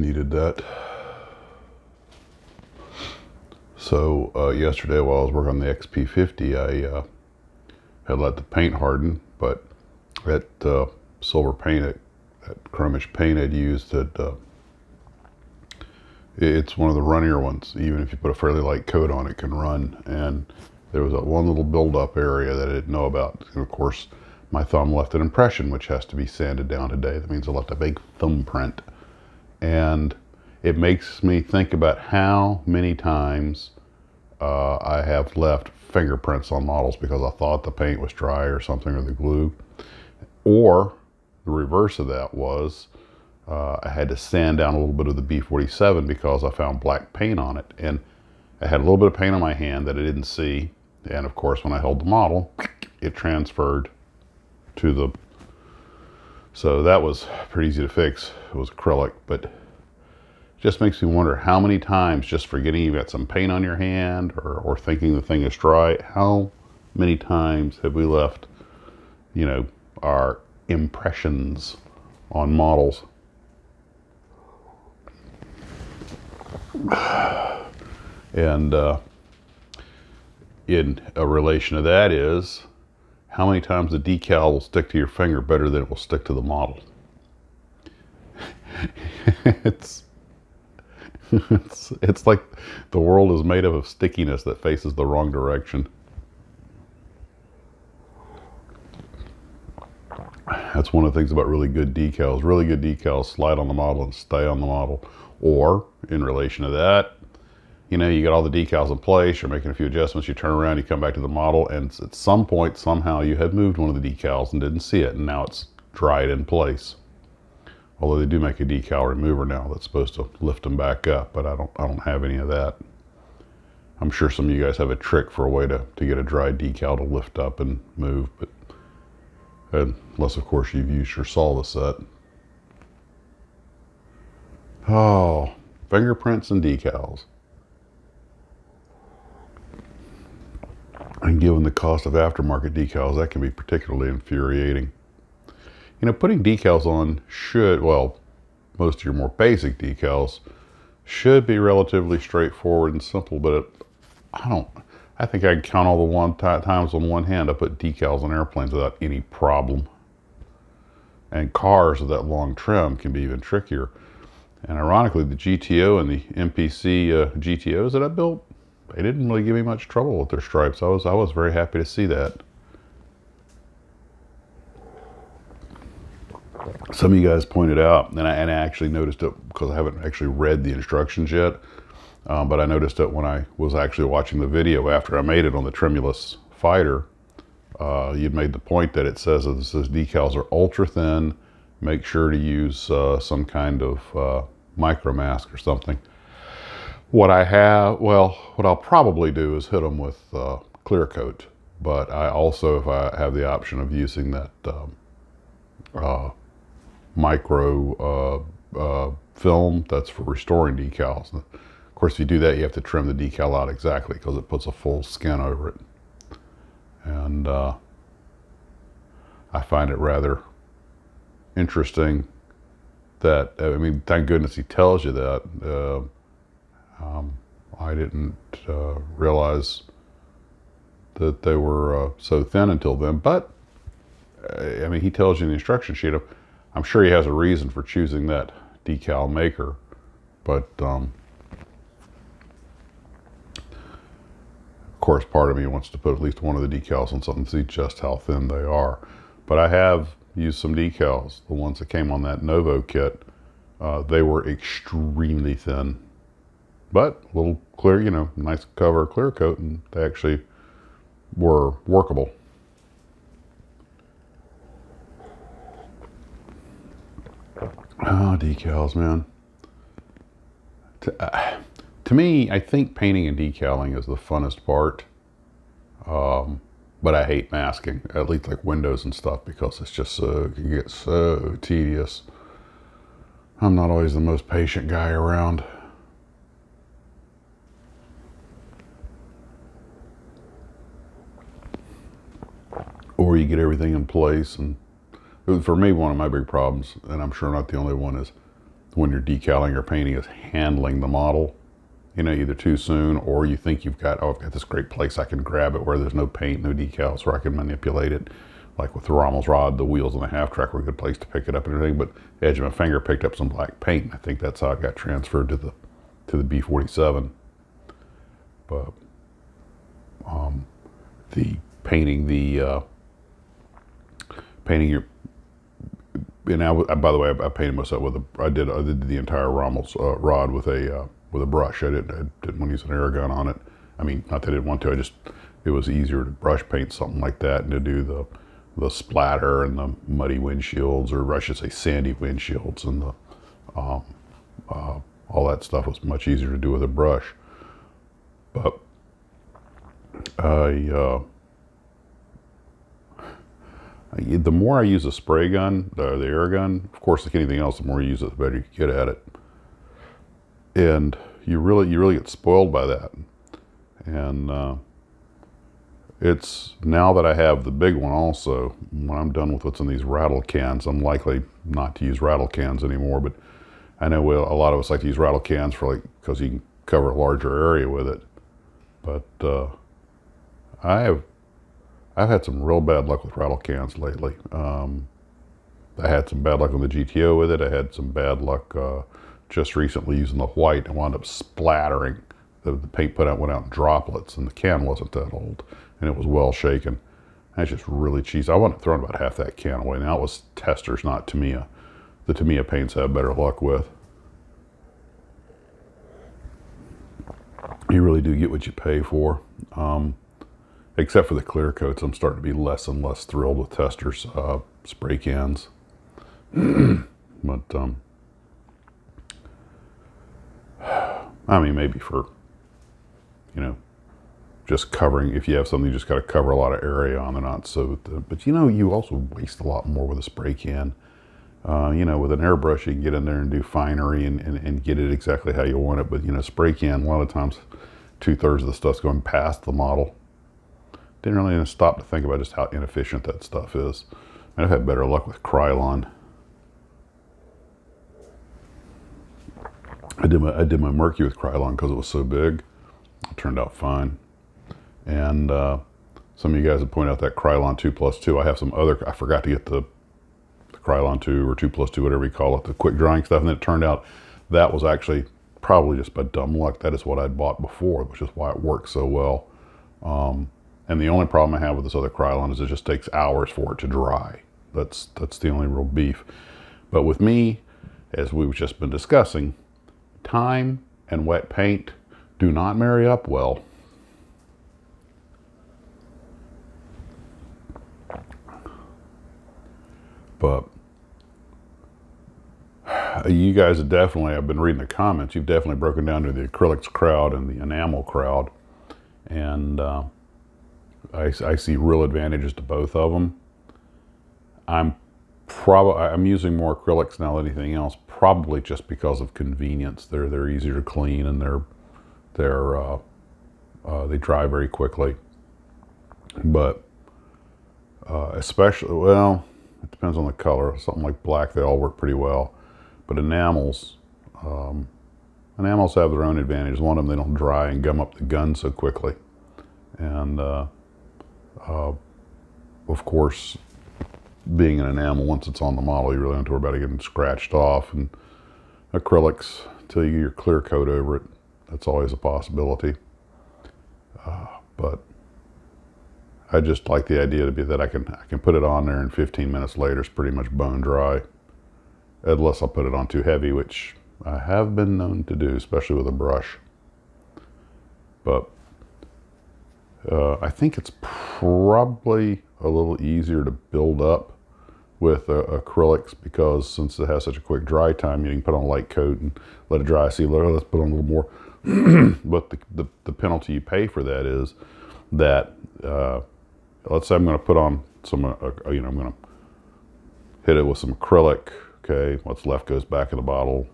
needed that. So yesterday while I was working on the XP50, I had let the paint harden, but that silver paint, that chromish paint I'd used, it's one of the runnier ones. Even if you put a fairly light coat on, it can run. And there was one little build-up area that I didn't know about. And of course, my thumb left an impression, which has to be sanded down today. That means I left a big thumbprint. And it makes me think about how many times I have left fingerprints on models because I thought the paint was dry or something, or the glue. Or the reverse of that was I had to sand down a little bit of the B47 because I found black paint on it. And I had a little bit of paint on my hand that I didn't see. And of course, when I held the model, it transferred to the... So that was pretty easy to fix. It was acrylic, but it just makes me wonder how many times, just forgetting you've got some paint on your hand or thinking the thing is dry, how many times have we left, you know, our impressions on models? And in a relation to that is, how many times the decal will stick to your finger better than it will stick to the model? It's like the world is made up of stickiness that faces the wrong direction. That's one of the things about really good decals. Really good decals slide on the model and stay on the model. Or, in relation to that, you know, you got all the decals in place, you're making a few adjustments, you turn around, you come back to the model, and at some point, somehow, you had moved one of the decals and didn't see it, and now it's dried in place. Although they do make a decal remover now that's supposed to lift them back up, but I don't have any of that. I'm sure some of you guys have a trick for a way to get a dry decal to lift up and move, but unless, of course, you've used your solder set. Oh, fingerprints and decals. And given the cost of aftermarket decals, that can be particularly infuriating. You know, putting decals on should, well, most of your more basic decals should be relatively straightforward and simple, but I think I can count all the times on one hand I put decals on airplanes without any problem. And cars with that long trim can be even trickier. And ironically, the GTO and the MPC GTOs that I built, they didn't really give me much trouble with their stripes. I was very happy to see that. Some of you guys pointed out, and I actually noticed it because I haven't actually read the instructions yet, but I noticed it when I was actually watching the video after I made it on the Tremulous Fighter. You'd made the point that it says that these decals are ultra thin. Make sure to use some kind of micro mask or something. What I'll probably do is hit them with clear coat, but I also, if I have the option of using that micro film, that's for restoring decals. Of course, if you do that, you have to trim the decal out exactly because it puts a full skin over it. And I find it rather interesting that, I mean, thank goodness he tells you that. I didn't realize that they were so thin until then, but I mean, he tells you in the instruction sheet. I'm sure he has a reason for choosing that decal maker, but of course, part of me wants to put at least one of the decals on something to see just how thin they are. But I have used some decals, the ones that came on that Novo kit. They were extremely thin, but a little clear, you know, nice cover clear coat, and they actually were workable. Oh, decals, man. To me, I think painting and decaling is the funnest part. But I hate masking, at least like windows and stuff, because it's just so, it can get so tedious. I'm not always the most patient guy around. Or you get everything in place, and for me, one of my big problems, and I'm sure not the only one, is when you're decaling or painting is handling the model, you know, either too soon, or you think you've got, oh, I've got this great place I can grab it where there's no paint, no decals, where I can manipulate it. Like with the Rommel's rod, the wheels on the half track were a good place to pick it up and everything, but the edge of my finger picked up some black paint. I think that's how it got transferred to the B47. But the painting your, and I, by the way, I painted myself with I did the entire Rommel's rod with a brush. I didn't want to use an air gun on it. I mean, not that I didn't want to. It was easier to brush paint something like that and to do the splatter and the muddy windshields, or I should say sandy windshields, and the all that stuff was much easier to do with a brush. But the more I use a spray gun, the air gun, of course, like anything else, the more you use it, the better you get at it. And you really get spoiled by that. And it's, now that I have the big one also, when I'm done with what's in these rattle cans, I'm likely not to use rattle cans anymore, but I know a lot of us like to use rattle cans for, like, because you can cover a larger area with it. But I've had some real bad luck with rattle cans lately. I had some bad luck on the GTO with it. I had some bad luck just recently using the white. I wound up splattering. The paint went out in droplets, and the can wasn't that old, and it was well shaken. That's just really cheesy. I wound up throwing about half that can away. Now it was Testors, not Tamiya. The Tamiya paints I have better luck with. You really do get what you pay for. Except for the clear coats, I'm starting to be less and less thrilled with Testors spray cans. But I mean, maybe for, you know, just covering, if you have something you just got to cover a lot of area on, they're not so, but you know, you also waste a lot more with a spray can. You know, with an airbrush, you can get in there and do finery and get it exactly how you want it. But, you know, spray can, a lot of times, 2/3 of the stuff's going past the model. Didn't really even stop to think about just how inefficient that stuff is. And I've had better luck with Krylon. I did my Murky with Krylon because it was so big. It turned out fine. And some of you guys have pointed out that Krylon 2+2. I have some other, I forgot to get the Krylon 2 or 2+2, whatever you call it, the quick drying stuff. And it turned out that was actually probably just by dumb luck. That is what I'd bought before, which is why it works so well. And the only problem I have with this other Krylon is it just takes hours for it to dry. That's the only real beef. But with me, as we've just been discussing, time and wet paint do not marry up well. But you guys have definitely, I've been reading the comments, you've definitely broken down to the acrylics crowd and the enamel crowd. And I see real advantages to both of them. I'm using more acrylics now than anything else, probably just because of convenience. They're easier to clean, and they dry very quickly. But especially, well, it depends on the color. Something like black, they all work pretty well. But enamels have their own advantages. One of them, they don't dry and gum up the gun so quickly. And of course, being an enamel, once it's on the model, you really don't have to worry about it getting scratched off. And acrylics, until you get your clear coat over it, that's always a possibility. But I just like the idea to be that I can put it on there, and 15 minutes later it's pretty much bone dry, unless I put it on too heavy, which I have been known to do, especially with a brush. But I think it's probably a little easier to build up with acrylics, because since it has such a quick dry time, you can put on a light coat and let it dry. See, let's put on a little more. But the penalty you pay for that is that, let's say I'm going to put on some, I'm going to hit it with some acrylic. Okay, what's left goes back in the bottle,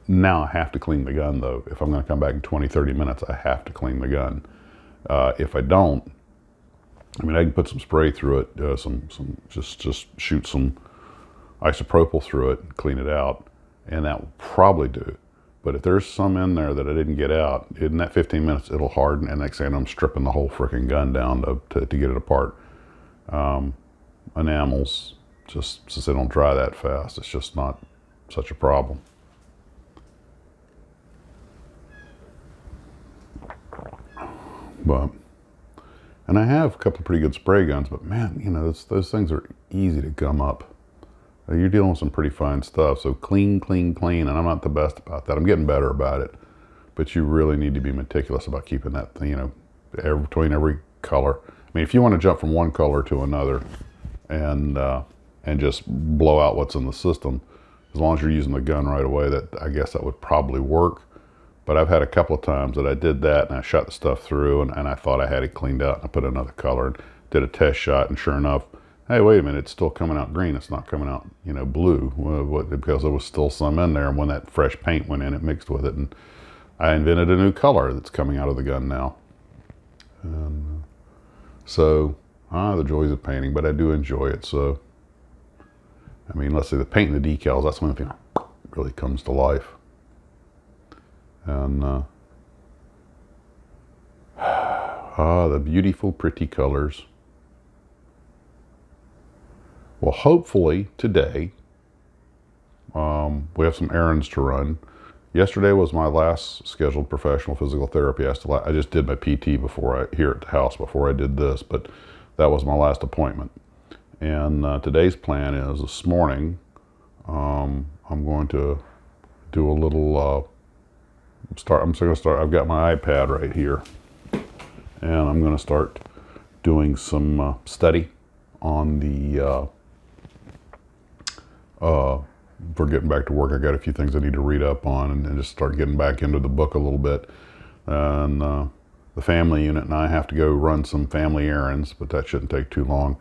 Now I have to clean the gun, though. If I'm going to come back in 20, 30 minutes, I have to clean the gun. If I don't, I can put some spray through it, just shoot some isopropyl through it and clean it out. and that will probably do it. But if there's some in there that I didn't get out, in that 15 minutes, it'll harden, and next thing I'm stripping the whole freaking gun down to get it apart. Enamels, just since they don't dry that fast, it's just not such a problem. But, and I have a couple of pretty good spray guns, but man, you know, those things are easy to gum up. You're dealing with some pretty fine stuff, so clean, clean, clean, and I'm not the best about that. I'm getting better about it, but you really need to be meticulous about keeping that, you know, between every color. I mean, if you want to jump from one color to another and just blow out what's in the system, as long as you're using the gun right away, I guess that would probably work. But I've had a couple of times that I did that and I shot the stuff through and I thought I had it cleaned out and I put another color and did a test shot, and sure enough, hey, wait a minute, it's still coming out green. It's not coming out, you know, blue, because there was still some in there. And when that fresh paint went in, it mixed with it. And I invented a new color that's coming out of the gun now. And so, the joys of painting, but I do enjoy it. So, I mean, let's say the paint and the decals, that's one thing that really comes to life. And, the beautiful, pretty colors. Well, hopefully today, we have some errands to run. Yesterday was my last scheduled professional physical therapy. I just did my PT here at the house before I did this, but that was my last appointment. And today's plan is this morning, I'm going to do a little, I'm going to start, I've got my iPad right here, and I'm going to start doing some study on the, for getting back to work. I got a few things I need to read up on and just start getting back into the book a little bit. And the family unit and I have to go run some family errands, but that shouldn't take too long.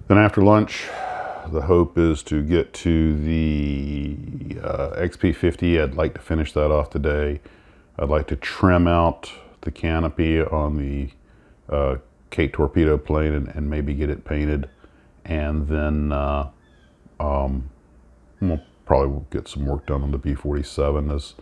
Then after lunch, the hope is to get to the XP50. I'd like to finish that off today. I'd like to trim out the canopy on the Kate torpedo plane and maybe get it painted. And then we'll probably get some work done on the B47. As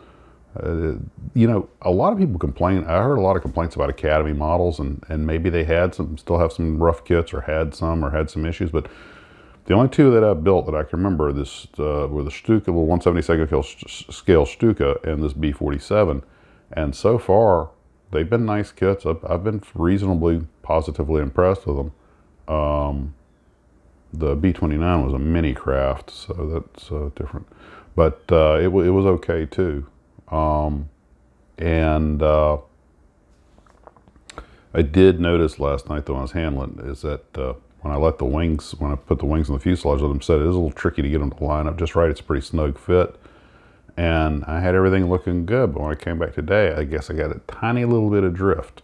you know, a lot of people complain. I heard a lot of complaints about Academy models, and maybe they still have some rough kits, or had some issues. But the only two that I've built that I can remember, were the Stuka, little 1/72 scale Stuka, and this B47. And so far, they've been nice kits. I've been reasonably positively impressed with them. The B29 was a mini craft, so that's different. But it was okay too. I did notice last night, though, when I was handling it, is that when I put the wings in the fuselage, let them set, it is a little tricky to get them to line up just right. It's a pretty snug fit. And I had everything looking good, but when I came back today, I guess I got a tiny little bit of drift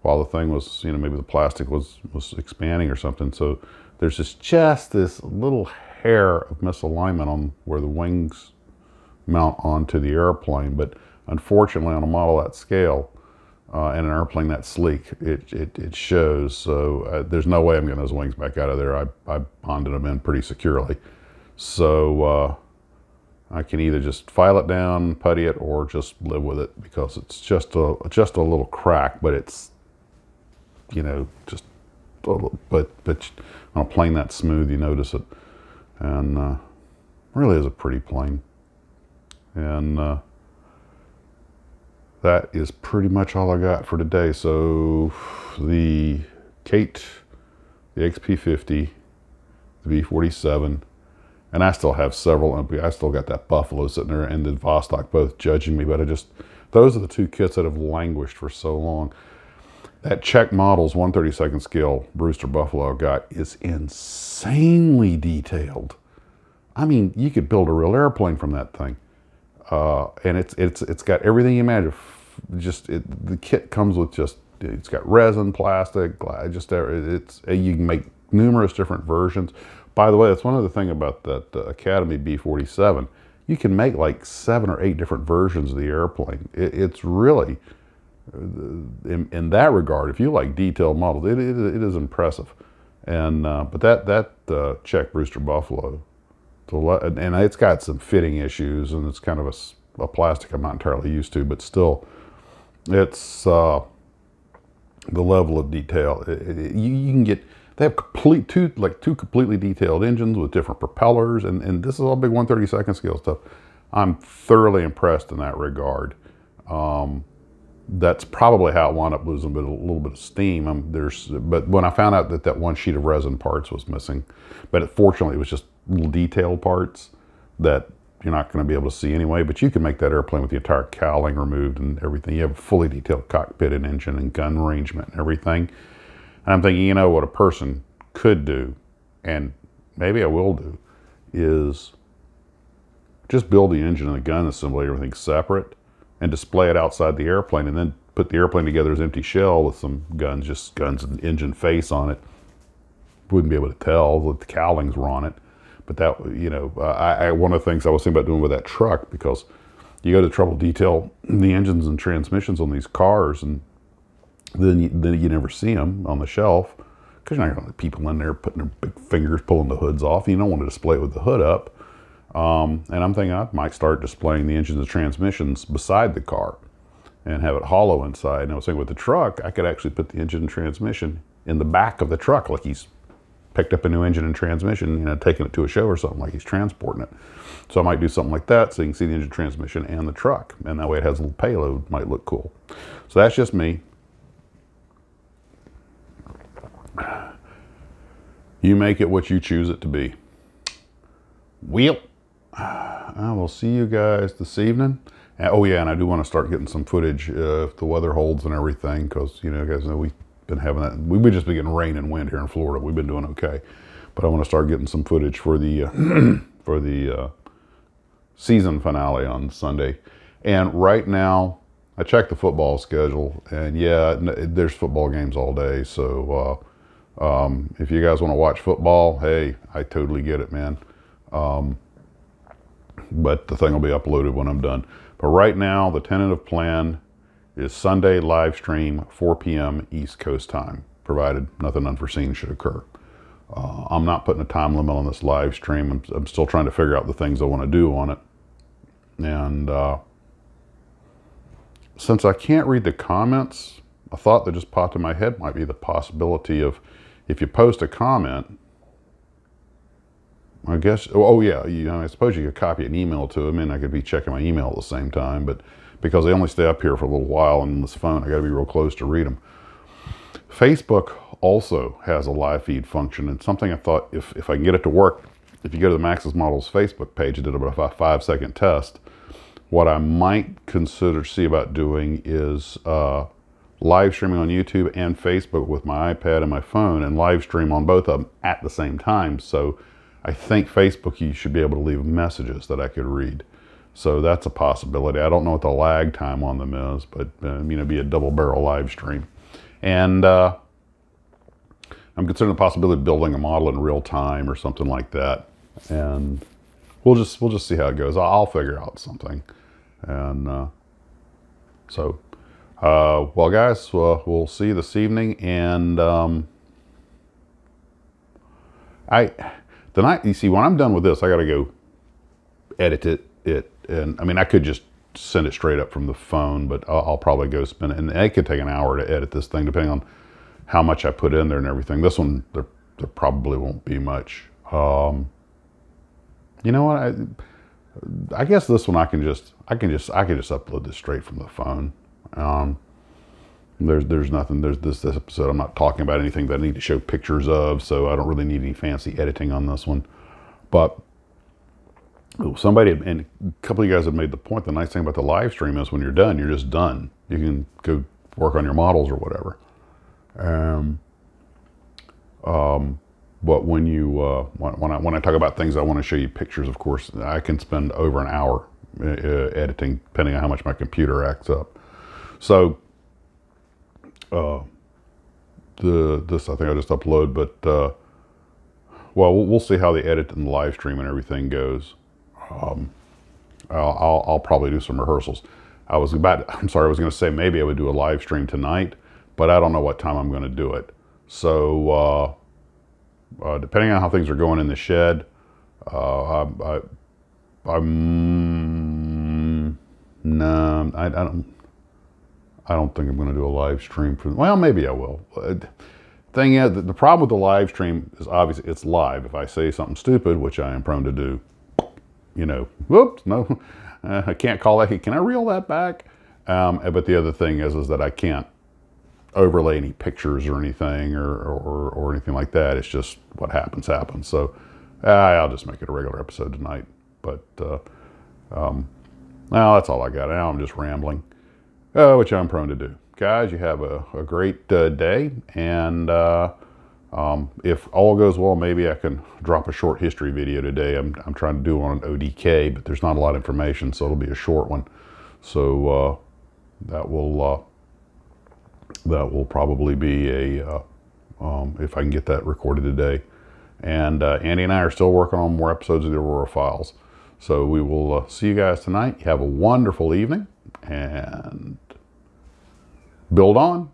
while the thing was, you know, maybe the plastic was expanding or something. So there's just this little hair of misalignment on where the wings mount onto the airplane. But unfortunately, on a model that scale and an airplane that sleek, it shows. So there's no way I'm getting those wings back out of there. I bonded them in pretty securely. So I can either just file it down, putty it, or just live with it, because it's just a little crack, but it's, you know, just a little, but on a plane that smooth, you notice it. And really is a pretty plane. And that is pretty much all I got for today. So the Kate, the XP50, the B47, and I still have several. I still got that Buffalo sitting there and the Vostok both judging me, but those are the two kits that have languished for so long. That Czech Models 1/32 scale Brewster Buffalo I've got is insanely detailed. I mean, you could build a real airplane from that thing. And it's got everything you imagine. The kit comes with it's got resin, plastic, glass, you can make numerous different versions. By the way, that's one other thing about that Academy B47. You can make like 7 or 8 different versions of the airplane. It's really, in that regard, if you like detailed models, it is impressive. And but that Czech Brewster Buffalo and it's got some fitting issues, and it's kind of a plastic I'm not entirely used to, but still, it's the level of detail. You can get, they have two completely detailed engines with different propellers, and this is all big 1/32 scale stuff. I'm thoroughly impressed in that regard. That's probably how it wound up losing a little bit of steam. But when I found out that one sheet of resin parts was missing, but fortunately it was just little detailed parts that you're not going to be able to see anyway. But you can make that airplane with the entire cowling removed and everything. You have a fully detailed cockpit and engine and gun arrangement and everything. And I'm thinking, you know, what a person could do, and maybe I will do, is just build the engine and the gun assembly, everything separate, and display it outside the airplane, and then put the airplane together as an empty shell with some guns, just guns and engine face on it. Wouldn't be able to tell that the cowlings were on it. But that, you know, one of the things I was thinking about doing with that truck, because you go to trouble to detail the engines and transmissions on these cars, and then you never see them on the shelf, because you're not going to have people in there putting their big fingers pulling the hoods off. You don't want to display it with the hood up. And I'm thinking I might start displaying the engines and transmissions beside the car and have it hollow inside. And I was thinking with the truck, I could actually put the engine and transmission in the back of the truck, like he's picked up a new engine and transmission, you know, taking it to a show or something, like he's transporting it. So I might do something like that so you can see the engine, transmission, and the truck. And that way it has a little payload, might look cool. So that's just me. You make it what you choose it to be. Well, I will see you guys this evening. Oh yeah, and I do want to start getting some footage if the weather holds and everything, because, you know, you guys know we've been having that. We've just been getting rain and wind here in Florida. We've been doing okay, but I want to start getting some footage for the for the season finale on Sunday. And right now, I checked the football schedule, and yeah, there's football games all day. So if you guys want to watch football, hey, I totally get it, man. But the thing will be uploaded when I'm done. But right now, the tentative plan is Sunday live stream, 4 p.m. East Coast time, provided nothing unforeseen should occur. I'm not putting a time limit on this live stream. I'm still trying to figure out the things I want to do on it. And since I can't read the comments, a thought that just popped in my head might be the possibility of, if you post a comment, I guess, oh yeah, you know, I suppose you could copy an email to them, and I could be checking my email at the same time, but because they only stay up here for a little while on this phone, I gotta be real close to read them. Facebook also has a live feed function, and something I thought, if I can get it to work, if you go to the Max's Models Facebook page, I did about a 5-second test. What I might see about doing is live streaming on YouTube and Facebook with my iPad and my phone, and live stream on both of them at the same time. So I think Facebook, you should be able to leave messages that I could read. So that's a possibility. I don't know what the lag time on them is, but you know, be a double barrel live stream. And I'm considering the possibility of building a model in real time or something like that. And we'll just see how it goes. I'll figure out something. And well, guys, we'll see you this evening. And you see, when I'm done with this, I got to go edit it. And I mean, I could just send it straight up from the phone, but I'll probably go spend it. And it could take an hour to edit this thing, depending on how much I put in there and everything. This one, there probably won't be much. You know what? I guess this one I can just upload this straight from the phone. There's nothing. There's this episode. I'm not talking about anything that I need to show pictures of, so I don't really need any fancy editing on this one. But somebody, and a couple of you guys have made the point, the nice thing about the live stream is when you're done, you're just done. You can go work on your models or whatever. But when you when I talk about things I want to show you pictures, of course, I can spend over an hour editing, depending on how much my computer acts up. So this I think I just upload, but well, we'll see how the edit and the live stream and everything goes. I'll probably do some rehearsals. I was going to say maybe I would do a live stream tonight, but I don't know what time I'm going to do it. So depending on how things are going in the shed, No, I don't think I'm going to do a live stream for, well, maybe I will. Thing is, the problem with the live stream is obviously it's live. If I say something stupid, which I am prone to do, you know, whoops, no, I can't call that. Can I reel that back? But the other thing is that I can't overlay any pictures or anything or anything like that. It's just what happens. So I'll just make it a regular episode tonight. But well, that's all I got. Now I'm just rambling, which I'm prone to do. Guys, you have a great day, and if all goes well, maybe I can drop a short history video today. I'm trying to do one on ODK, but there's not a lot of information, so it'll be a short one. So that will probably be a if I can get that recorded today. And Andy and I are still working on more episodes of the Aurora Files. So we will see you guys tonight. Have a wonderful evening, and build on.